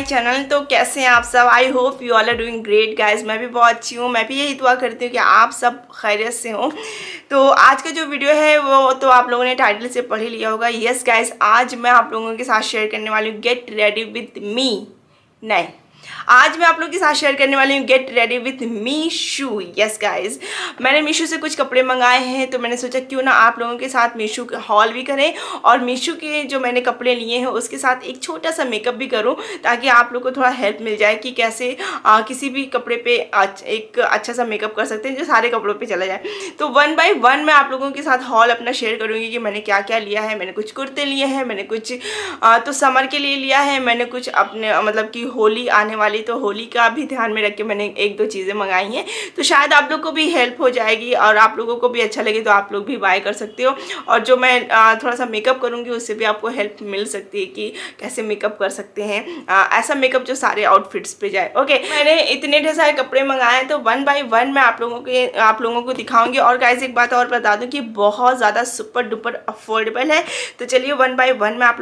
Channel. तो कैसे हैं आप सब? I hope you all are doing great guys. मैं भी बहुत अच्छी हूँ। मैं भी यही दुआ करती हूँ कि आप सब खैरियत से हों। तो आज का जो वीडियो है वो तो आप लोगों ने टाइटल से पढ़ ही लिया होगा। यस गाइज, आज मैं आप लोगों के साथ शेयर करने वाली हूँ गेट रेडी विथ मी। नहीं, आज मैं आप लोगों के साथ शेयर करने वाली हूँ get ready with Meesho. Yes guys, मैंने मीशो से कुछ कपड़े मंगाए हैं, तो मैंने सोचा क्यों ना आप लोगों के साथ मीशो का हॉल भी करें और मीशो के जो मैंने कपड़े लिए हैं उसके साथ एक छोटा सा मेकअप भी करूँ, ताकि आप लोग को थोड़ा हेल्प मिल जाए कि कैसे किसी भी कपड़े पे एक अच्छा सा मेकअप कर सकते हैं जो सारे कपड़ों पे चला जाए। तो वन बाय वन मैं आप लोगों के साथ हॉल अपना शेयर करूँगी कि मैंने क्या क्या लिया है। मैंने कुछ कुर्ते लिए हैं, मैंने कुछ तो समर के लिए लिया है, मैंने कुछ अपने मतलब कि होली आने वाली, तो होली का भी ध्यान में रख के मैंने एक दो चीज़ें मंगाई हैं। तो शायद आप लोग को भी हेल्प हो जाएगी और आप लोगों को भी अच्छा लगे तो आप लोग भी बाय कर सकते हो। और जो मैं थोड़ा सा मेकअप करूँगी उससे भी आपको हेल्प मिल सकती है कि कैसे मेकअप कर सकते हैं, ऐसा मेकअप जो सारे आउटफिट्स पे जाए। ओके, मैंने इतने ढेर सारे कपड़े मंगाए हैं, तो वन बाय वन मैं आप लोगों को दिखाऊंगी। और गाइस एक बात और बता दूं कि बहुत ज़्यादा सुपर डुपर अफोर्डेबल है। तो चलिए वन बाय वन मैं आप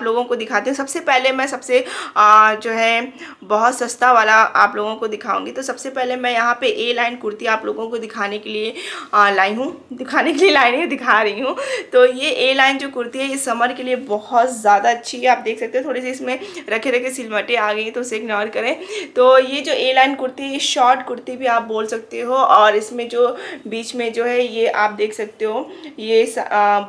लोगों को दिखाती हूँ। सबसे पहले मैं सबसे जो है बहुत सस्ता वाला आप लोगों को दिखाऊंगी। तो सबसे पहले मैं यहाँ पे ए लाइन कुर्ती आप लोगों को दिखाने के लिए दिखा रही हूँ। तो ये ए लाइन जो कुर्ती है ये समर के लिए बहुत ज़्यादा अच्छी है। आप देख सकते हो थोड़ी सी इसमें रखे सिलवटें आ गई, तो उसे इग्नोर करें। तो ये जो ए लाइन कुर्ती है, शॉर्ट कुर्ती भी आप बोल सकते हो। और इसमें जो बीच में जो है ये आप देख सकते हो ये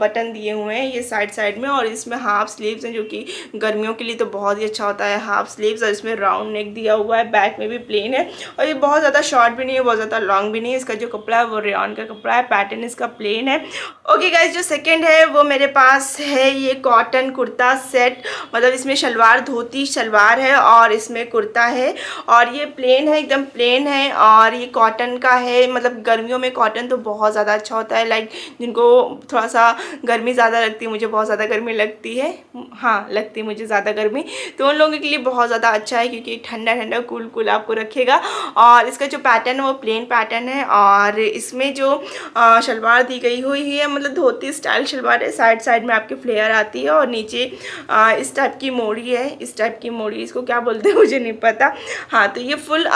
बटन दिए हुए हैं ये साइड में, और इसमें हाफ स्लीव्स हैं जो कि गर्मियों के लिए तो बहुत ही अच्छा होता है हाफ स्लीव्स। और इसमें राउंड नेक दिया हुआ है, बैक में भी प्लेन है, और ये बहुत ज़्यादा शॉर्ट भी नहीं है, बहुत ज़्यादा लॉन्ग भी नहीं है। इसका जो कपड़ा है वो रेयॉन का कपड़ा है, पैटर्न इसका प्लेन है। ओके गाइज, जो सेकंड है वो मेरे पास है ये कॉटन कुर्ता सेट। मतलब इसमें शलवार धोती शलवार है और इसमें कुर्ता है, और ये प्लेन है, एकदम प्लेन है, और ये कॉटन का है। मतलब गर्मियों में कॉटन तो बहुत ज़्यादा अच्छा होता है। लाइक जिनको थोड़ा सा गर्मी ज़्यादा लगती है, मुझे बहुत ज़्यादा गर्मी लगती है, हाँ लगती है मुझे ज़्यादा गर्मी, तो उन लोगों के लिए बहुत ज़्यादा अच्छा है क्योंकि ठंडा ठंडा कूल आपको रखेगा। और इसका जो पैटर्न है वो प्लेन पैटर्न है, और इसमें जो शलवार दी गई हुई है मतलब धोती स्टाइल शलवार है। साइड में आपके फ्लेयर आती है, और नीचे इस टाइप की मोड़ी है, इस टाइप की मोड़ी, इसको क्या बोलते हैं मुझे नहीं पता। हाँ, तो ये फुल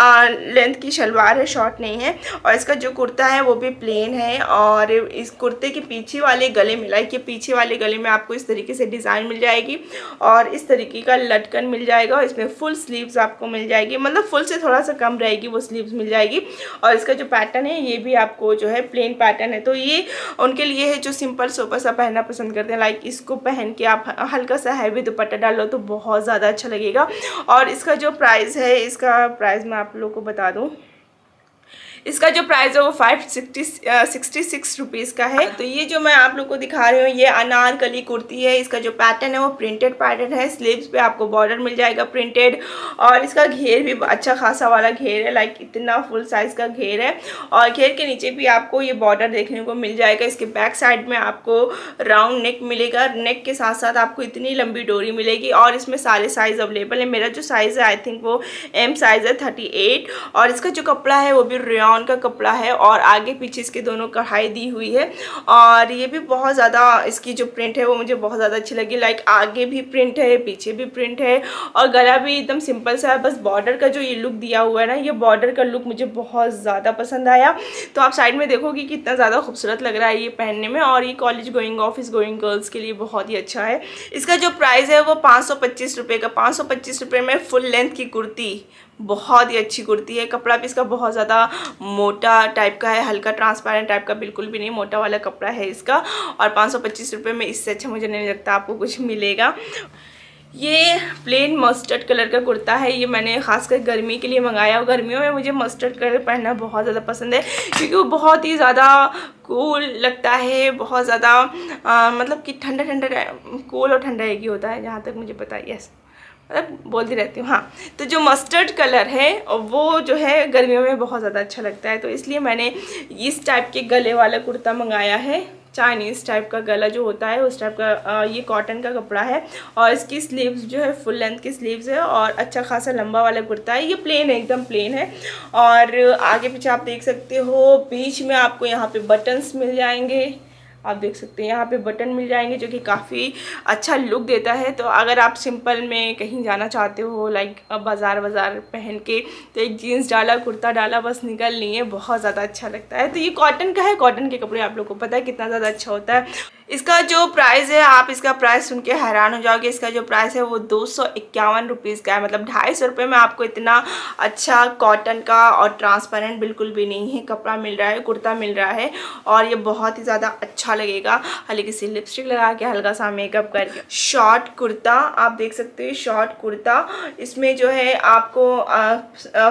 लेंथ की शलवार है, शॉर्ट नहीं है। और इसका जो कुर्ता है वो भी प्लेन है, और इस कुर्ते के पीछे वाले गले में लाइक ये पीछे वाले गले में आपको इस तरीके से डिज़ाइन मिल जाएगी, और इस तरीके का लटकन मिल जाएगा, और इसमें फुल स्लीव्स आपको मिल जाएगी। मतलब फुल से थोड़ा सा कम रहेगी वो स्लीव्स मिल जाएगी। और इसका जो पैटर्न है ये भी आपको जो है प्लेन पैटर्न है। तो ये उनके लिए है जो सिंपल सोबर सा पहनना पसंद करते हैं। लाइक इसको पहन के आप हल्का सा हैवी दुपट्टा डाल लो तो बहुत ज़्यादा अच्छा लगेगा। और इसका जो प्राइस है, इसका प्राइस मैं आप लोगों को बता दूँ, इसका जो प्राइस है वो 566 रुपीज़ का है। तो ये जो मैं आप लोग को दिखा रही हूँ ये अनारकली कुर्ती है। इसका जो पैटर्न है वो प्रिंटेड पैटर्न है। स्लीव्स पे आपको बॉर्डर मिल जाएगा प्रिंटेड, और इसका घेर भी अच्छा खासा वाला घेर है, लाइक इतना फुल साइज़ का घेर है। और घेर के नीचे भी आपको ये बॉर्डर देखने को मिल जाएगा। इसके बैक साइड में आपको राउंड नेक मिलेगा, नेक के साथ साथ आपको इतनी लंबी डोरी मिलेगी। और इसमें सारे साइज़ अवेलेबल है। मेरा जो साइज़ है आई थिंक वो M साइज़ है 38। और इसका जो कपड़ा है वो भी रेयॉन का कपड़ा है, और आगे पीछे इसके दोनों कढ़ाई दी हुई है। और ये भी बहुत ज़्यादा इसकी जो प्रिंट है वो मुझे बहुत ज़्यादा अच्छी लगी। लाइक आगे भी प्रिंट है, पीछे भी प्रिंट है, और गला भी एकदम सिंपल सा है। बस बॉर्डर का जो ये लुक दिया हुआ है ना, ये बॉर्डर का लुक मुझे बहुत ज़्यादा पसंद आया। तो आप साइड में देखोगे कितना ज़्यादा खूबसूरत लग रहा है ये पहनने में। और ये college going office going girls के लिए बहुत ही अच्छा है। इसका जो प्राइस है वो 525 रुपये का, 525 रुपये में फुल लेंथ की कुर्ती, बहुत ही अच्छी कुर्ती है। कपड़ा भी इसका बहुत ज़्यादा मोटा टाइप का है, हल्का ट्रांसपेरेंट टाइप का बिल्कुल भी नहीं, मोटा वाला कपड़ा है इसका। और 525 रुपये में इससे अच्छा मुझे नहीं लगता आपको कुछ मिलेगा। ये प्लेन मस्टर्ड कलर का कुर्ता है। ये मैंने खासकर गर्मी के लिए मंगाया, और गर्मियों में मुझे मस्टर्ड कलर पहनना बहुत ज़्यादा पसंद है क्योंकि वो बहुत ही ज़्यादा कूल लगता है, बहुत ज़्यादा मतलब कि ठंडा कूल और ठंडा एक ही होता है जहाँ तक मुझे पता है। यस, मतलब बोलती रहती हूँ। हाँ, तो जो मस्टर्ड कलर है वो जो है गर्मियों में बहुत ज़्यादा अच्छा लगता है, तो इसलिए मैंने इस टाइप के गले वाला कुर्ता मंगाया है। चाइनीज़ टाइप का गला जो होता है उस टाइप का। ये कॉटन का कपड़ा है, और इसकी स्लीव्स जो है फुल लेंथ की स्लीव्स है, और अच्छा खासा लंबा वाला कुर्ता है। ये प्लेन है, एकदम प्लेन है। और आगे पीछे आप देख सकते हो, बीच में आपको यहाँ पे बटन्स मिल जाएंगे, आप देख सकते हैं यहाँ पे बटन मिल जाएंगे जो कि काफ़ी अच्छा लुक देता है। तो अगर आप सिंपल में कहीं जाना चाहते हो लाइक बाज़ार पहन के, तो एक जीन्स डाला, कुर्ता डाला, बस निकल लिए, बहुत ज़्यादा अच्छा लगता है। तो ये कॉटन का है, कॉटन के कपड़े आप लोग को पता है कितना ज़्यादा अच्छा होता है। इसका जो प्राइस है, आप इसका प्राइस सुन के हैरान हो जाओगे। इसका जो प्राइस है वो 251 रुपीज़ का है, मतलब 250 रुपये में आपको इतना अच्छा कॉटन का और ट्रांसपेरेंट बिल्कुल भी नहीं है कपड़ा मिल रहा है, कुर्ता मिल रहा है। और ये बहुत ही ज़्यादा अच्छा लगेगा हल्की सी लिपस्टिक लगा के, हल्का सा मेकअप करके। शॉर्ट कुर्ता आप देख सकते हो, शॉर्ट कुर्ता इसमें जो है आपको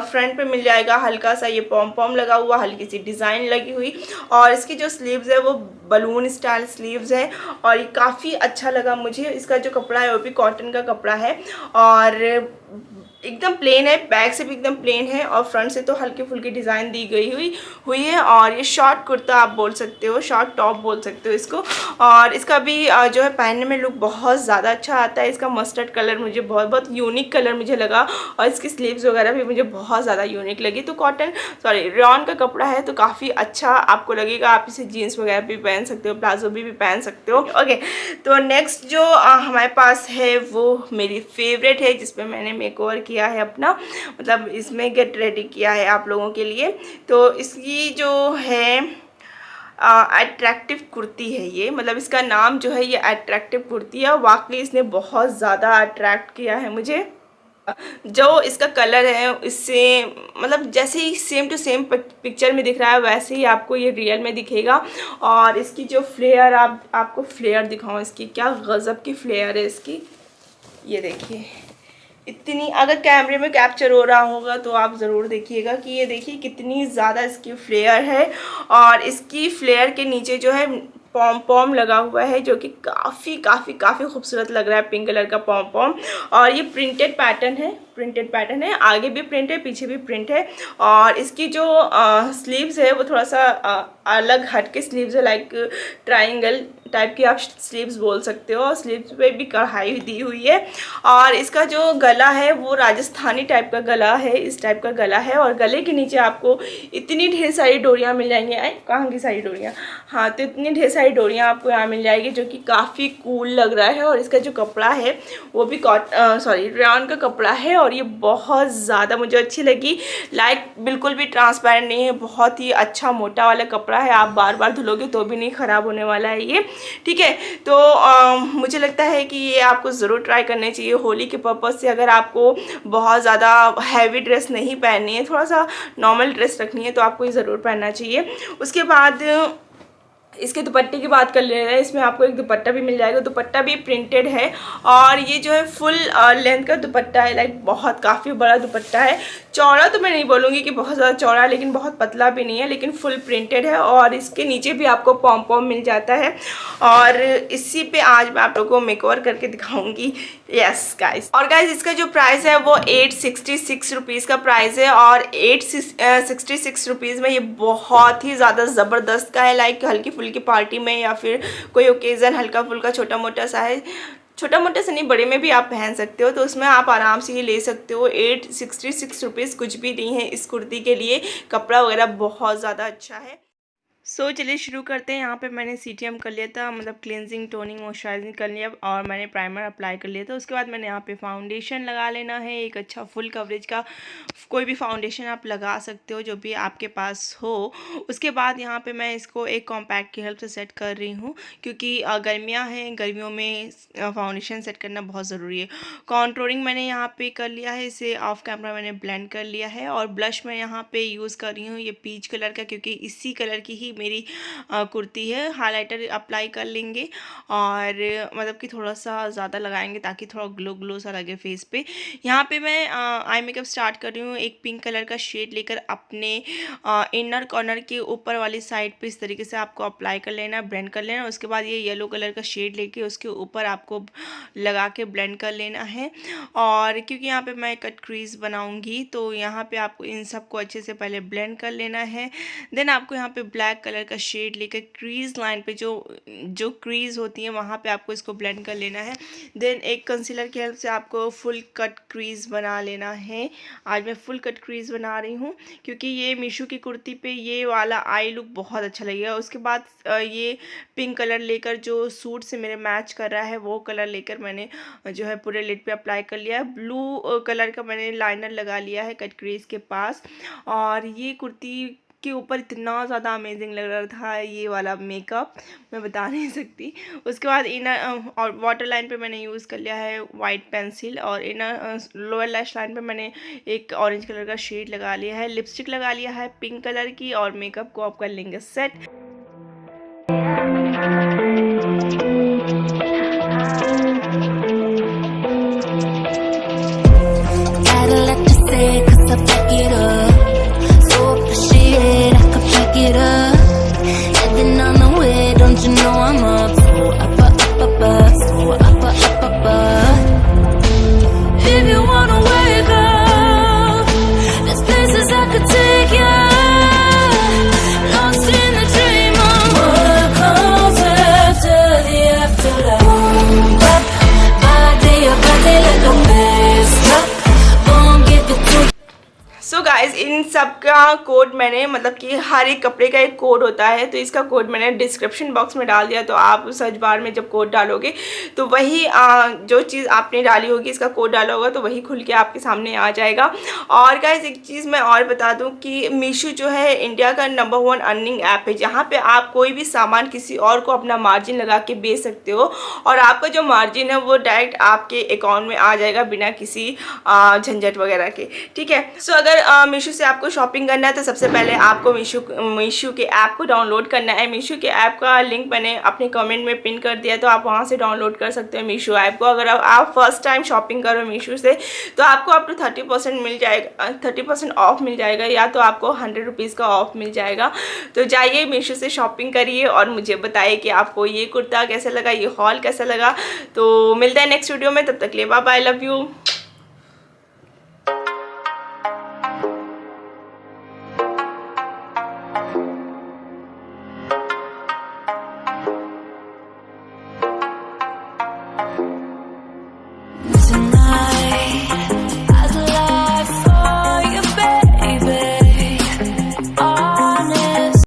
फ्रंट पे मिल जाएगा हल्का सा ये पॉम पॉम लगा हुआ, हल्की सी डिज़ाइन लगी हुई, और इसकी जो स्लीव्स है वो बलून स्टाइल स्लीव्स है। और ये काफ़ी अच्छा लगा मुझे। इसका जो कपड़ा है वो भी कॉटन का कपड़ा है और एकदम प्लेन है, बैक से भी एकदम प्लेन है और फ्रंट से तो हल्की फुल्की डिज़ाइन दी गई हुई है। और ये शॉर्ट कुर्ता आप बोल सकते हो, शॉर्ट टॉप बोल सकते हो इसको। और इसका भी जो है पहनने में लुक बहुत ज़्यादा अच्छा आता है। इसका मस्टर्ड कलर मुझे बहुत यूनिक कलर मुझे लगा और इसकी स्लीव्स वगैरह भी मुझे बहुत ज़्यादा यूनिक लगी। तो रेयॉन का कपड़ा है तो काफ़ी अच्छा आपको लगेगा। आप इसे जीन्स वगैरह भी पहन सकते हो, प्लाजो भी पहन सकते हो। ओके, तो नेक्स्ट जो हमारे पास है वो मेरी फेवरेट है, जिसपे मैंने मेकओवर किया है अपना, मतलब इसमें गेट रेडी किया है आप लोगों के लिए। तो इसकी जो है अट्रैक्टिव कुर्ती है ये, मतलब इसका नाम जो है ये अट्रैक्टिव कुर्ती है। वाकई इसने बहुत ज़्यादा अट्रैक्ट किया है मुझे। जो इसका कलर है इससे मतलब जैसे ही सेम टू सेम पिक्चर में दिख रहा है वैसे ही आपको ये रियल में दिखेगा। और इसकी जो फ्लेयर आपको फ्लेयर दिखाऊं, इसकी क्या गज़ब की फ्लेयर है इसकी। ये देखिए इतनी, अगर कैमरे में कैप्चर हो रहा होगा तो आप ज़रूर देखिएगा कि ये देखिए कितनी ज़्यादा इसकी फ्लेयर है। और इसकी फ्लेयर के नीचे जो है पॉम पॉम लगा हुआ है जो कि काफ़ी खूबसूरत लग रहा है, पिंक कलर का पॉम पॉम। और ये प्रिंटेड पैटर्न है, आगे भी प्रिंट है, पीछे भी प्रिंट है। और इसकी जो स्लीव्स है वो थोड़ा सा अलग हट के स्लीव्स है, लाइक ट्राइंगल टाइप की आप स्लीव्स बोल सकते हो। स्लीव्स पे भी कढ़ाई दी हुई है। और इसका जो गला है वो राजस्थानी टाइप का गला है, इस टाइप का गला है। और गले के नीचे आपको इतनी ढेर सारी डोरियाँ मिल जाएंगी। कहाँ की सारी डोरियाँ, हाँ, तो इतनी ढेर सारी डोरियाँ आपको यहाँ मिल जाएगी जो कि काफ़ी कूल लग रहा है। और इसका जो कपड़ा है वो भी रेयॉन का कपड़ा है और ये बहुत ज़्यादा मुझे अच्छी लगी। लाइक बिल्कुल भी ट्रांसपेरेंट नहीं है, बहुत ही अच्छा मोटा वाला कपड़ा है। आप बार बार धुलोगे तो भी नहीं ख़राब होने वाला है ये, ठीक है। तो मुझे लगता है कि ये आपको ज़रूर ट्राई करने चाहिए होली के पर्पज़ से। अगर आपको बहुत ज़्यादा हैवी ड्रेस नहीं पहननी है, थोड़ा सा नॉर्मल ड्रेस रखनी है, तो आपको ये ज़रूर पहनना चाहिए। उसके बाद इसके दुपट्टे की बात कर ले रहे हैं। इसमें आपको एक दुपट्टा भी मिल जाएगा, दुपट्टा भी प्रिंटेड है। और ये जो है फुल लेंथ का दुपट्टा है, लाइक बहुत काफ़ी बड़ा दुपट्टा है। चौड़ा तो मैं नहीं बोलूँगी कि बहुत ज़्यादा चौड़ा है, लेकिन बहुत पतला भी नहीं है, लेकिन फुल प्रिंटेड है। और इसके नीचे भी आपको पॉम पॉम मिल जाता है। और इसी पे आज मैं आप लोगों को मेकओवर करके दिखाऊंगी। यस गाइस, और गाइस इसका जो प्राइस है वो 866 रुपीज़ का प्राइस है। और 866 रुपीज़ में ये बहुत ही ज़्यादा ज़बरदस्त का है। लाइक हल्की फुल्की पार्टी में या फिर कोई ओकेज़न हल्का फुल्का छोटा मोटा सा है, छोटा मोटा से नहीं बड़े में भी आप पहन सकते हो, तो उसमें आप आराम से ये ले सकते हो। 866 रुपीज़ कुछ भी नहीं है इस कुर्ती के लिए। कपड़ा वगैरह बहुत ज़्यादा अच्छा है। चलिए शुरू करते हैं। यहाँ पे मैंने CTM कर लिया था, मतलब क्लिनजिंग टोनिंग मॉइस्चराइजिंग कर लिया, और मैंने प्राइमर अप्लाई कर लिया था। उसके बाद मैंने यहाँ पे फाउंडेशन लगा लेना है, एक अच्छा फुल कवरेज का कोई भी फाउंडेशन आप लगा सकते हो जो भी आपके पास हो। उसके बाद यहाँ पे मैं इसको एक कॉम्पैक्ट की हेल्प से सेट कर रही हूँ, क्योंकि गर्मियाँ हैं, गर्मियों में फाउंडेशन सेट करना बहुत ज़रूरी है। कॉन्टूरिंग मैंने यहाँ पर कर लिया है, इसे ऑफ कैमरा मैंने ब्लेंड कर लिया है। और ब्लश मैं यहाँ पर यूज़ कर रही हूँ ये पीच कलर का, क्योंकि इसी कलर की ही मेरी कुर्ती है। हाइलाइटर अप्लाई कर लेंगे और मतलब कि थोड़ा सा ज़्यादा लगाएंगे ताकि थोड़ा ग्लो सा लगे फेस पे। यहाँ पे मैं आई मेकअप स्टार्ट कर रही हूँ। एक पिंक कलर का शेड लेकर अपने इनर कॉर्नर के ऊपर वाली साइड पे इस तरीके से आपको अप्लाई कर लेना, ब्लेंड कर लेना। उसके बाद ये येलो कलर का शेड लेके उसके ऊपर आपको लगा के ब्लेंड कर लेना है। और क्योंकि यहाँ पे मैं कट क्रीज बनाऊँगी तो यहाँ पे आपको इन सबको अच्छे से पहले ब्लेंड कर लेना है। देन आपको यहाँ पे ब्लैक कलर का शेड लेकर क्रीज लाइन पे जो क्रीज होती है वहाँ पे आपको इसको ब्लेंड कर लेना है। देन एक कंसीलर की हेल्प से आपको फुल कट क्रीज बना लेना है। आज मैं फुल कट क्रीज बना रही हूँ क्योंकि ये मीशो की कुर्ती पे ये वाला आई लुक बहुत अच्छा लगेगा। उसके बाद ये पिंक कलर लेकर जो सूट से मेरे मैच कर रहा है वो कलर लेकर मैंने जो है पूरे लिड पे अप्लाई कर लिया है। ब्लू कलर का मैंने लाइनर लगा लिया है कट क्रीज के पास। और ये कुर्ती के ऊपर इतना ज़्यादा अमेजिंग लग रहा था ये वाला मेकअप, मैं बता नहीं सकती। उसके बाद इनर और वाटर लाइन पे मैंने यूज़ कर लिया है वाइट पेंसिल, और इनर लोअर लैश लाइन पे मैंने एक ऑरेंज कलर का शेड लगा लिया है। लिपस्टिक लगा लिया है पिंक कलर की, और मेकअप को आप कर लेंगे सेट। गाइस इन सब का कोड मैंने, मतलब कि हर एक कपड़े का एक कोड होता है, तो इसका कोड मैंने डिस्क्रिप्शन बॉक्स में डाल दिया। तो आप सर्च बार में जब कोड डालोगे तो वही जो चीज़ आपने डाली होगी इसका कोड डाला होगा तो वही खुल के आपके सामने आ जाएगा। और गाइस एक चीज़ मैं और बता दूं कि मीशो जो है इंडिया का नंबर 1 अर्निंग ऐप है, जहाँ पे आप कोई भी सामान किसी और को अपना मार्जिन लगा के बेच सकते हो, और आपका जो मार्जिन है वो डायरेक्ट आपके अकाउंट में आ जाएगा बिना किसी झंझट वगैरह के। ठीक है, सो अगर मीशो से आपको शॉपिंग करना है तो सबसे पहले आपको मीशो के ऐप को डाउनलोड करना है। मीशो के ऐप का लिंक मैंने अपने कमेंट में पिन कर दिया, तो आप वहां से डाउनलोड कर सकते हो मीशो ऐप को। अगर आप फर्स्ट टाइम शॉपिंग करो मीशो से तो आपको अप टू 30% मिल जाएगा, 30% ऑफ मिल जाएगा, या तो आपको 100 रुपीज़ का ऑफ मिल जाएगा। तो जाइए मीशो से शॉपिंग करिए और मुझे बताइए कि आपको ये कुर्ता कैसा लगा, ये हॉल कैसा लगा। तो मिलता है नेक्स्ट वीडियो में, तब तक के लिए बाय बाय, लव यू।